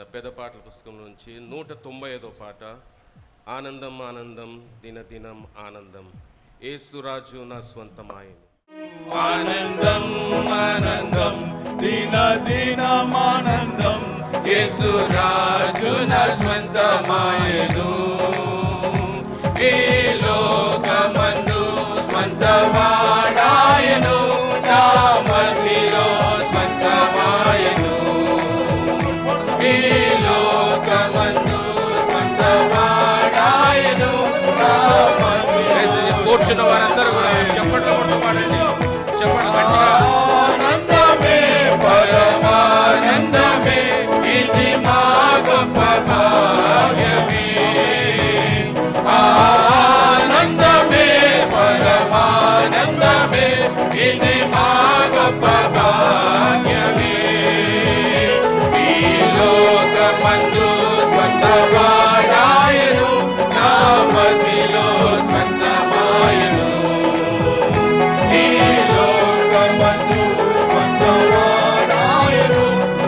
రాసిన పెద్ద పాటల పుస్తకం నుంచి 195వ పాట. ఆనందం ఆనందం దినదినం ఆనందం, యేసురాజు నా స్వంతమాయను. ఆనందం ఆనందం దినదినం ఆనందం, యేసురాజు నా స్వంతమాయను. ఈ లోకమందు స్వంతవాడాయను, నా మధ్యలో స్వంతమాయను. ఈ లోకమందు స్వంతవాడాయను, నా మధ్యలో. కూర్చున్న వారందరూ కూడా చెప్పండి, కొట్టవాడండి, చెప్పండి గట్టిగా. ఆనందమే పరమానందమే, ఇది మా గొప్ప భాగ్యమే. ఆనందమే పరమానందమే, ఇది మా గొప్ప భాగ్యమే. ఈ లోకమందు స్వంతవాడాయను, నా మదిలో స్వంతమాయను. ఈ లోకమందు స్వంతవాడాయను,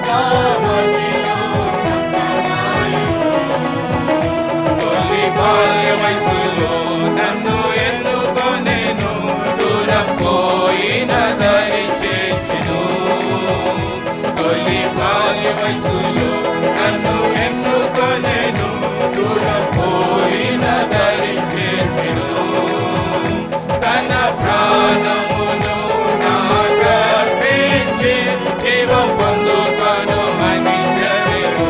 నా మదిలో స్వంతమాయను. తొలి బాల్య వయసులో నన్ను ఎన్నుకొనెను, దూరం పోయిన దరి చేర్చెను. తొలి బాల్య వయసులో నన్ను ఎన్నుకొనెను, దూరం పోయిన దరి చేర్చెను. తన ప్రాణమును నాకర్పించి జీవం పొందుకొను అని చెప్పెను.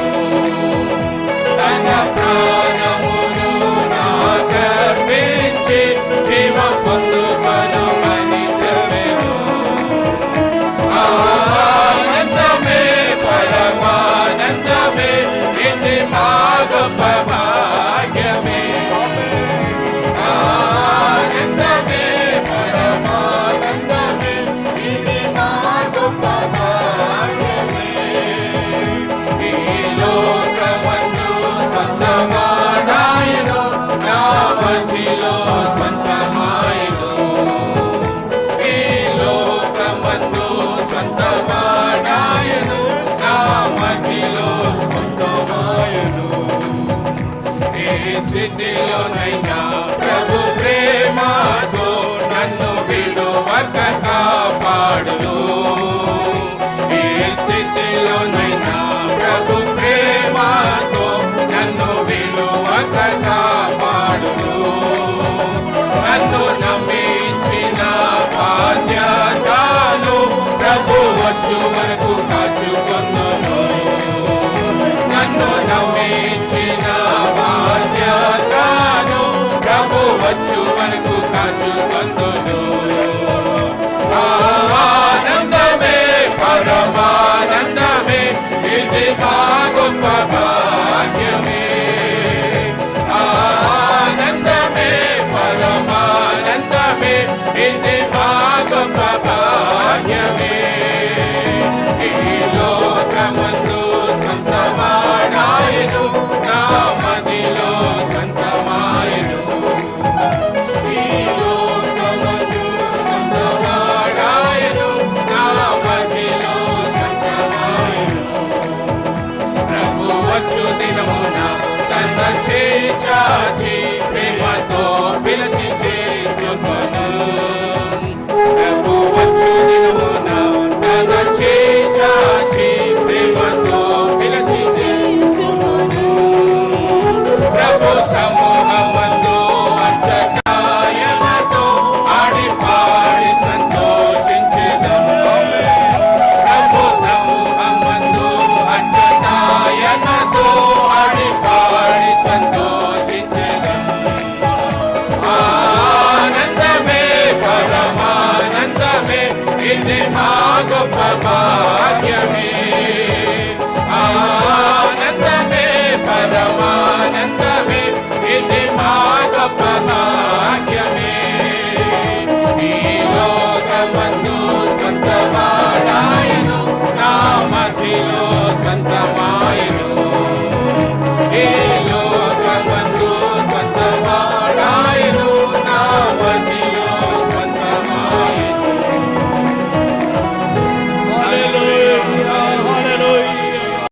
తన ప్రాణమును నాకర్పించి జీవం పొందుకొను అని చెప్పెను. ఆనందమే పరమానందమే, ఇది మా గొప్ప భాగ్యమే. ఆనందమే పరమానందమే, ఇది మా గొప్ప భాగ్యమే. ఈ లోకమందు స్వంతవాడాయను, నా మధ్యలో స్వంతమాయను. ఈ లోకమందు స్వంతవాడాయను, నా మధ్యలో స్వంతమాయను. ఏ స్థితిలోనైనా ప్రభు ప్రేమతో నన్ను విడువక కాపాడును. ఏ స్థితిలోనైనా ప్రభు ప్రేమతో నన్ను విడువక కాపాడును. నన్ను నమ్మించిన బాధ్యతను ప్రభు వచ్చు వరకు కాచుకొనును. నన్ను నమ్మించిన బాధ్యతను ప్రభు వచ్చు